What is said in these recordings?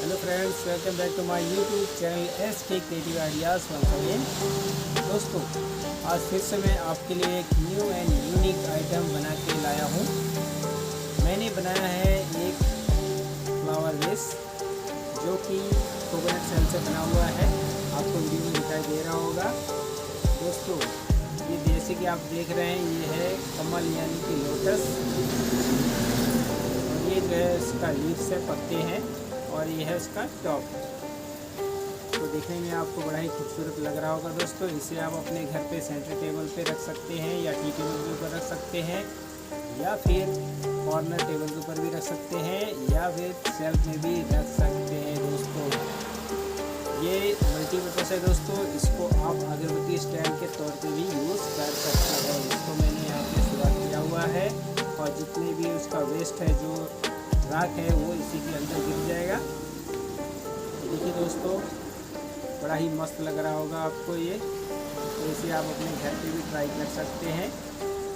Hello friends, welcome back to my YouTube channel S K creative ideas once again. दोस्तों, आज फिर से मैं आपके लिए एक न्यू एंड यूनिक आइटम बना के लाया हूँ। मैंने बनाया है एक फ्लावर वेस जो कि कोकोनट सेल से बना हुआ है। आपको वीडियो में दिखाई दे रहा होगा। दोस्तों, ये जैसे कि आप देख रहे हैं, ये है कमल यानी कि लोटस। और ये जो है इसका लीव्स है, पत्ते हैं, और ये है इसका टॉप। तो देखने में आपको बड़ा ही खूबसूरत लग रहा होगा। दोस्तों, इसे आप अपने घर पे सेंटर टेबल पे रख सकते हैं, या टी टेबल के ऊपर रख सकते हैं, या फिर कॉर्नर टेबल के ऊपर भी रख सकते हैं, या फिर शेल्फ में भी रख सकते हैं। दोस्तों, ये मल्टीपर्पज़ है। दोस्तों, इसको आप अगरबत्ती स्टैंड के तौर पे भी यूज़ कर सकते हैं। इसको मैंने यहाँ पे शुरुआत किया हुआ है, और जितने भी उसका वेस्ट है, जो राख है, वो इसी के अंदर गिर जाएगा। देखिए दोस्तों, बड़ा ही मस्त लग रहा होगा आपको ये। तो इसे आप अपने घर पे भी ट्राई कर सकते हैं।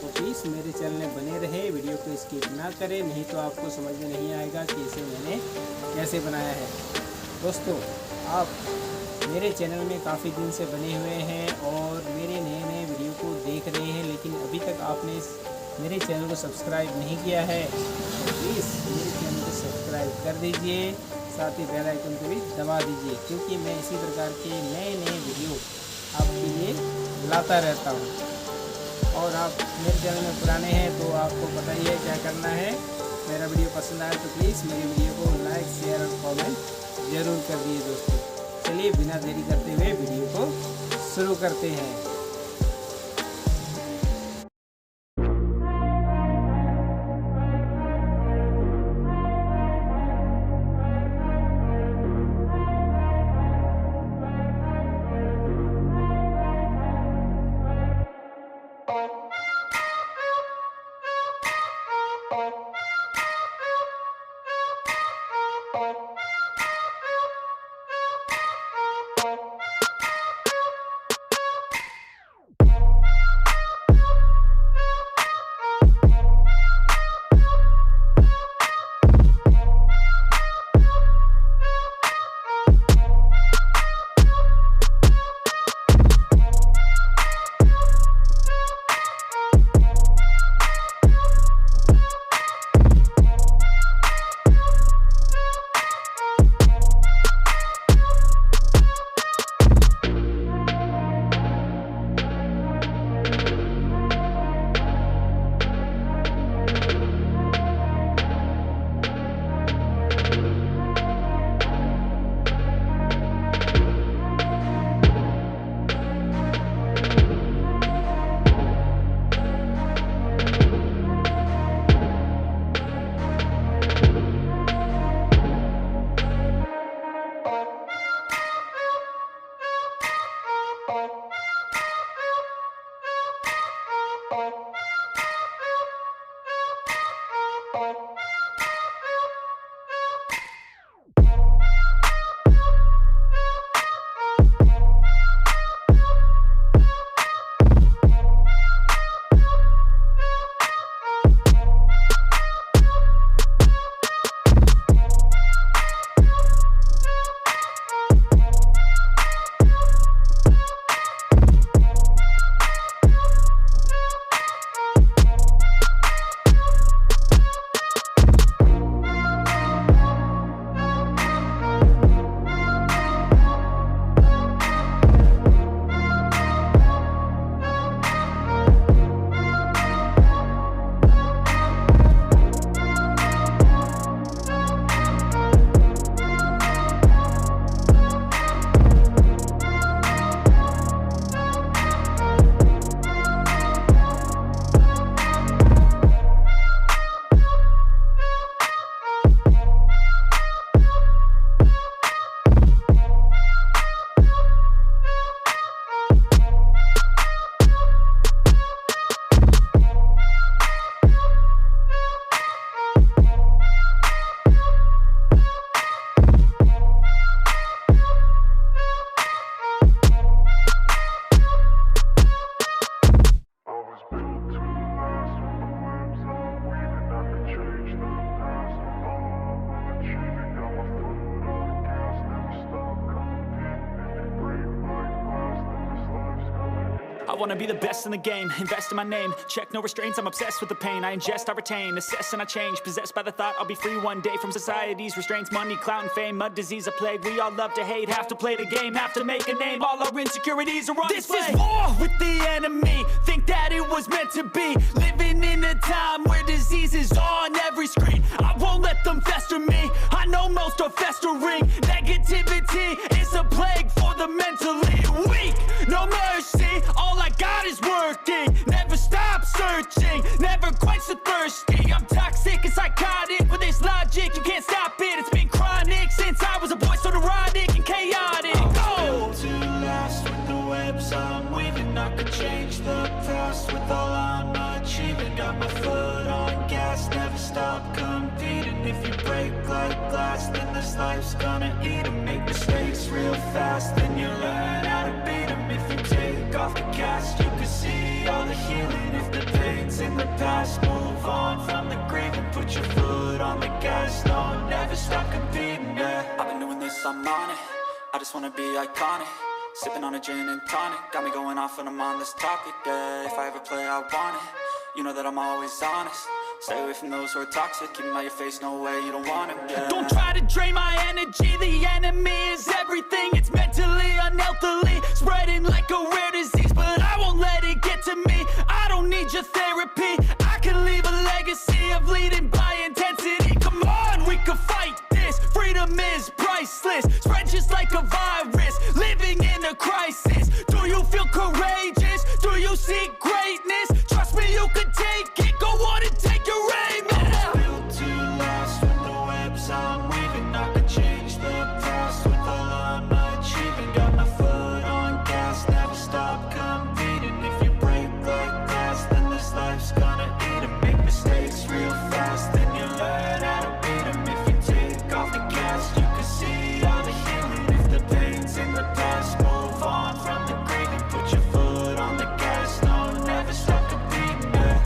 तो प्लीज़ मेरे चैनल में बने रहे, वीडियो को स्किप ना करें, नहीं तो आपको समझ में नहीं आएगा कि इसे मैंने कैसे बनाया है। दोस्तों, आप मेरे चैनल में काफ़ी दिन से बने हुए हैं और मेरे नए नए वीडियो को देख रहे हैं, लेकिन अभी तक आपने मेरे चैनल को सब्सक्राइब नहीं किया है। प्लीज़ मेरे चैनल को सब्सक्राइब कर दीजिए, साथ ही बेल आइकन को भी दबा दीजिए, क्योंकि मैं इसी प्रकार के नए नए वीडियो आपके लिए लाता रहता हूँ। और आप मेरे चैनल में पुराने हैं तो आपको पता ही है क्या करना है। मेरा वीडियो पसंद आए तो प्लीज़ मेरे वीडियो को लाइक, शेयर और कमेंट ज़रूर कर दीजिए। दोस्तों, चलिए बिना देरी करते हुए वीडियो को शुरू करते हैं। wanna be the best in the game, invest in my name, check no restraints, I'm obsessed with the pain. I ingest, I retain, assess and I change, possessed by the thought I'll be free one day from society's restraints. Money, clout and fame, mud, disease, a plague. We all love to hate, have to play the game, have to make a name. All our insecurities are on display. This is war with the enemy, think that it was meant to be. Living in a time where disease is on every screen. I won't let them fester me, I know most are festering. Negativity is a plague for the mentally weak. No mercy, all I got is working. Never stop searching, never quench the thirsty. I'm toxic and psychotic with this logic, you can't stop it. It's been chronic since I was a boy, so neurotic and chaotic. Built to last with the webs I'm weaving. I could change the past with all I'm achieving. Got my foot on gas, never stop competing. If you break like glass, then this life's gonna eat 'em. Make mistakes real fast, then you learn how to beat 'em. If you take off the cast, you can see all the healing. If the pain's in the past, move on from the grave and put your foot on the gas. No, never stop competing, yeah. I've been doing this, I'm on it. I just wanna be iconic. Sipping on a gin and tonic, got me going off when I'm on this topic, yeah. If I ever play, I want it. You know that I'm always honest. Stay away from those who are toxic. Keep 'em out your face, no way, you don't want it, yeah. Don't try to drain my energy, the enemy is everything. It's mentally, unhealthily, spreading like a rare disease. But I won't let it get to me, I don't need your therapy. I can leave a legacy of leading by intensity. Come on, we can fight this, freedom is priceless. Spread just like a virus, living in a crisis. Do you feel courageous? Do you seek greatness? Trust me, you can take it, go on and take your aim, yeah. Built to last with the webs I'm weaving. I could change the past with all I'm achieving. Got my foot on gas, never stop competing. If you break like glass, then this life's gonna eat 'em. Make mistakes real fast, then you learn how to beat 'em. If you take off the gas, you can see all the healing. If the pain's in the past, move on from the grave and put your foot on the gas. No, never stop competing, yeah.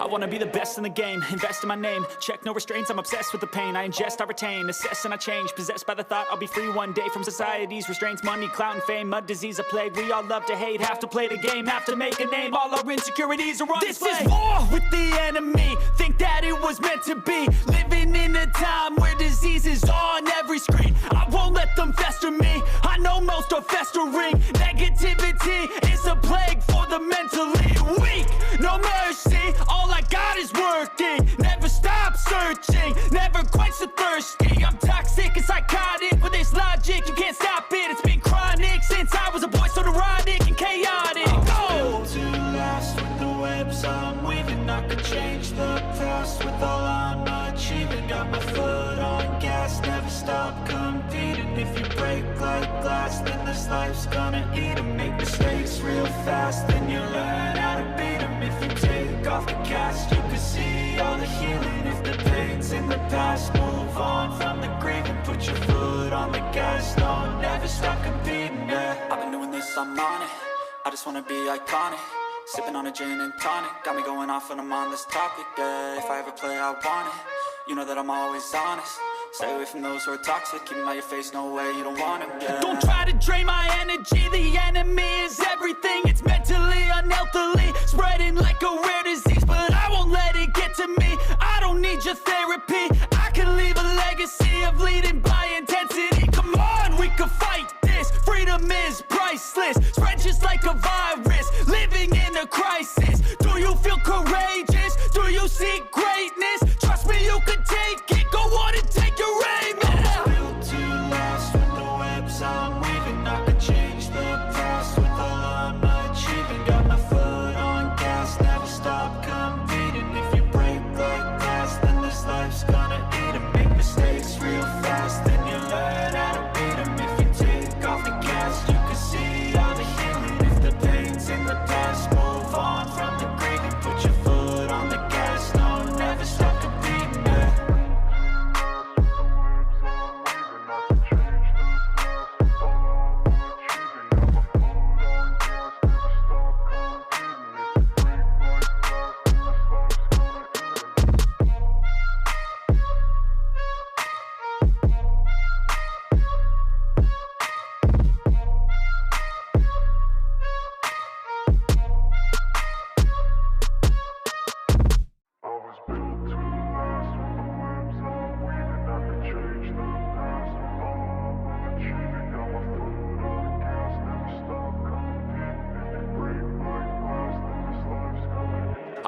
I wanna be the best in the game, invest in my name, check no restraints, I'm obsessed with the pain. I ingest, I retain, assess and I change, possessed by the thought I'll be free one day from society's restraints. Money, clout and fame, mud, disease, a plague. We all love to hate, have to play the game, have to make a name. All our insecurities are on display. This is war with the enemy, think that it was meant to be. Living in a time where disease is on every screen. I won't let them fester me, I know most are festering. Negativity is a plague for the mentally weak. No mercy, all I got is working. Never stop searching, never quench the thirsty. I'm toxic and psychotic with this logic, you can't stop it. It's been chronic since I was a boy, so neurotic and chaotic. Built to last with the webs I'm weaving. I could change the past with all I'm achieving. Got my foot on gas, never stop competing. If you break like glass, then this life's gonna eat 'em. Make mistakes real fast, then you learn how to beat 'em. If you take off the cast, you can see all the healing. If the pain's in the past, move on from the grave and put your foot on the gas. No, never stop competing, yeah. I've been doing this, I'm on it. I just wanna be iconic. Sipping on a gin and tonic, got me going off when I'm on this topic, yeah. If I ever play, I want it. You know that I'm always honest. Stay away from those who are toxic. Keep 'em out your face, no way, you don't want 'em, yeah. Don't try to drain my energy, the enemy is everything. It's mentally, unhealthily, spreading like a rare disease. But I won't let it get to me, I don't need your therapy. I can leave a legacy of leading by intensity. Come on, we can fight this, freedom is priceless. Spread just like a virus, living in a crisis. Do you feel courageous? Do you seek greatness? Trust me, you can take it, go on and take your aim, yeah. Built to last with the webs I'm weaving. I could change the past with all I'm achieving. Got my foot on gas, never stop competing. If you break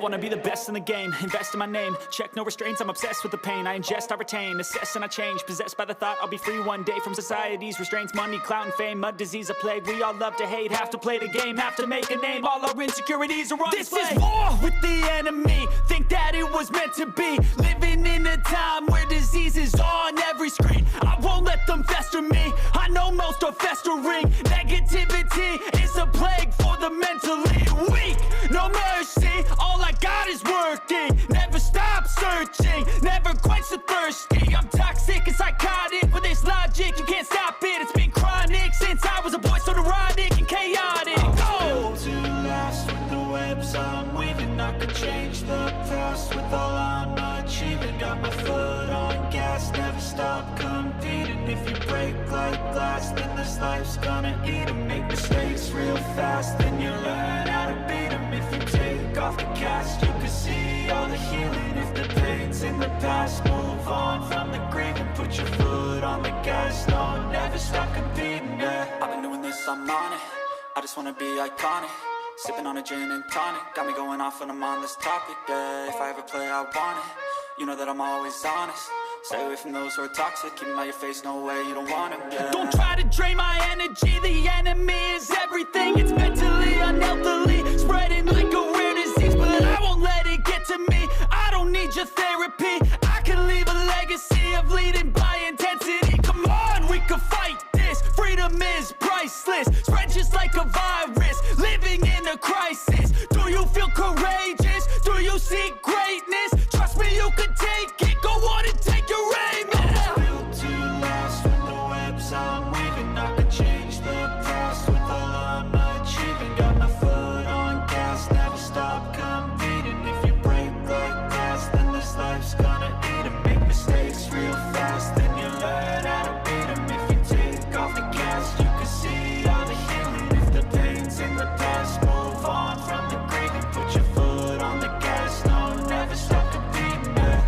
wanna be the best in the game, invest in my name, check no restraints, I'm obsessed with the pain. I ingest, I retain, assess and I change, possessed by the thought I'll be free one day from society's restraints, money, clout and fame, mud, disease, a plague. We all love to hate, have to play the game, have to make a name. All our insecurities are on display. This is war with the enemy, think that it was meant to be. Living in a time where disease is on every screen. I won't let them fester me, I know most are festering. Negativity is a plague for the mentally weak. No mercy, all I got is working. Never stop searching, never quench the thirsty. I'm toxic and psychotic, with this logic you can't stop it. It's been chronic since I was a boy, so neurotic and chaotic. Built to last with the webs I'm weaving. I could change the past with all I'm achieving. Got my foot on gas, never stop competing. If you break like glass, then this life's gonna eat 'em. Make mistakes real fast, then you learn how to beat 'em. If you take off the cast, you can see all the healing. If the pain's in the past, move on from the grieving. Put your foot on the gas, no, never stop competing, yeah. I've been doing this, I'm on it, I just wanna be iconic. Sipping on a gin and tonic, got me going off when I'm on this topic, yeah. If I ever play, I want it, you know that I'm always honest. Stay away from those who are toxic, keep them out your face, no way, you don't want them, yeah. Don't try to drain my energy, the enemy is everything. It's mentally, unhealthily, spreading like a rare disease. But I won't let it get to me, I don't need your therapy. I can leave a legacy of leading by intensity. Come on, we can fight this, freedom is priceless. Spread just like a virus, living in a crisis. Do you feel courageous? Do you seek greatness? Trust me, you can take it, go on and take your aim, yeah. Built to last with the webs I'm weaving. I could change the past with all I'm achieving. Got my foot on gas, never stop competing. If you break like glass, then this life's gonna eat 'em. Make mistakes real fast, then you learn how to beat 'em. If you take off the cast, you can see all the healing. If the pain's in the past, move on from the grieving. Put your foot on the gas, no, never stop competing, yeah.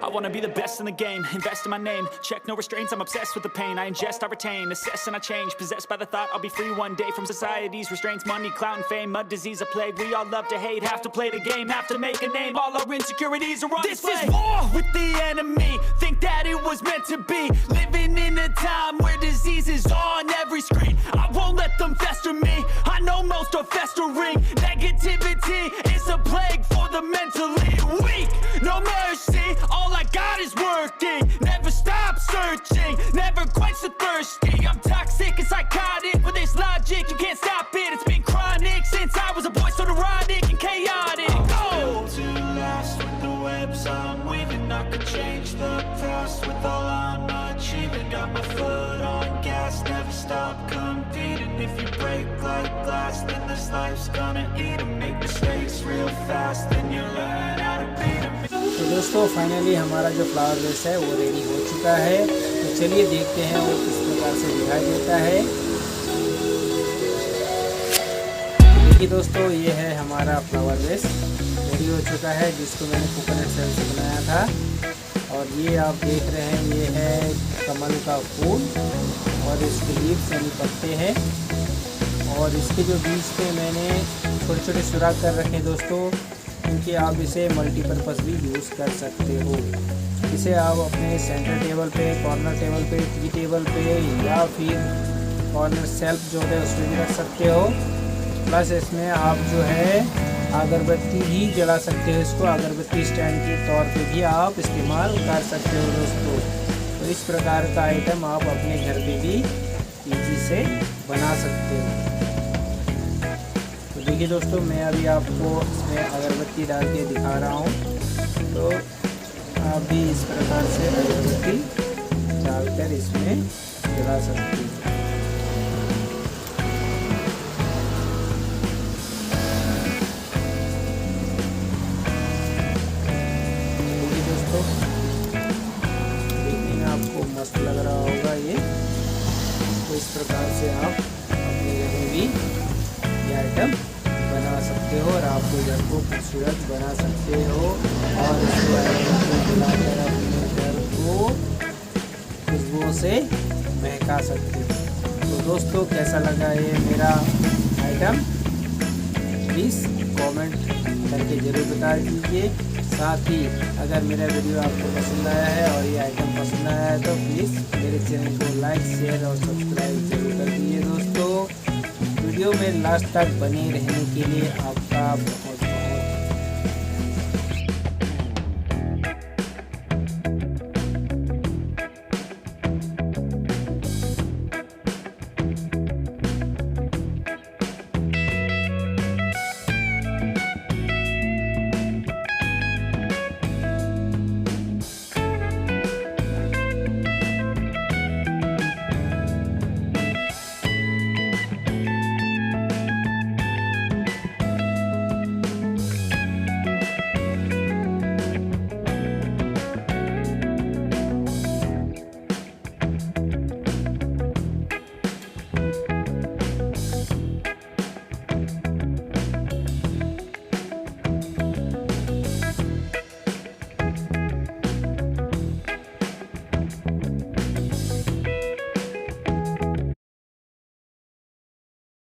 I wanna be the best in the game, invest in my name, check no restraints, I'm obsessed with the pain. I ingest, I retain, assess and I change, possessed by the thought I'll be free one day from society's restraints, money, clout and fame, mud, disease, a plague. We all love to hate, have to play the game, have to make a name. All our insecurities are on display. This is war with the enemy, think that it was meant to be. Living in a time where disease is on every screen. I won't let them fester me, I know most are festering. Negativity is a plague for the mentally weak. No mercy, all I got is working. Never stop searching, never quench the thirsty. I'm toxic and psychotic, with this logic you can't stop it. It's been chronic since I was a boy, so neurotic and chaotic. Built to last with the webs I'm weaving. I could change the past with all I'm achieving. Got my foot on gas, never stop competing. If you break like glass, then this life's gonna eat 'em. Make mistakes real fast, then you learn how to beat 'em. तो दोस्तों finally हमारा जो flower vase है वो ready हो चुका है। तो चलिए देखते हैं वो किस प्रकार से दिखाई देता है। देखिए दोस्तों, ये है हमारा फ्लावर वेस रेडी हो चुका है, जिसको मैंने कोकोनट सेल से बनाया था। और ये आप देख रहे हैं, ये है कमल का फूल और इसके लीव्स यानी पत्ते हैं। और इसके जो बीज पे मैंने छोटे छोटे सुराख कर रखे दोस्तों, क्योंकि आप इसे मल्टीपर्पज़ भी यूज़ कर सकते हो। इसे आप अपने सेंटर टेबल पे, कॉर्नर टेबल पे, टी टेबल पे या फिर कॉर्नर शेल्फ जो है उसमें भी रख सकते हो। प्लस इसमें आप जो है अगरबत्ती भी जला सकते हो। इसको अगरबत्ती स्टैंड के तौर पे भी आप इस्तेमाल कर सकते हो दोस्तों। तो इस प्रकार का आइटम आप अपने घर पे भी ईजी से बना सकते हो। तो देखिए दोस्तों, मैं अभी आपको इसमें अगरबत्ती डाल के दिखा रहा हूँ। तो आप भी इस प्रकार से अगरबत्ती डालकर इसमें जला सकते हैं। दोस्तों देखने में आपको मस्त लग रहा होगा ये। तो इस प्रकार से आप अपने घर में भी ये आइटम बना सकते हो और आपके घर को खूबसूरत बना सकते हो और इसके आइटम को बुलाकर अपने घर को खुशबुओं से महका सकते हो। तो दोस्तों कैसा लगा ये मेरा आइटम, प्लीज़ कमेंट करके ज़रूर बता दीजिए। साथ ही अगर मेरा वीडियो आपको पसंद आया है और ये आइटम पसंद आया है तो प्लीज़ मेरे चैनल को लाइक, शेयर और सब्सक्राइब जरूर कर दीजिए। दोस्तों वीडियो में लास्ट तक बने रहने के लिए आपका बहुत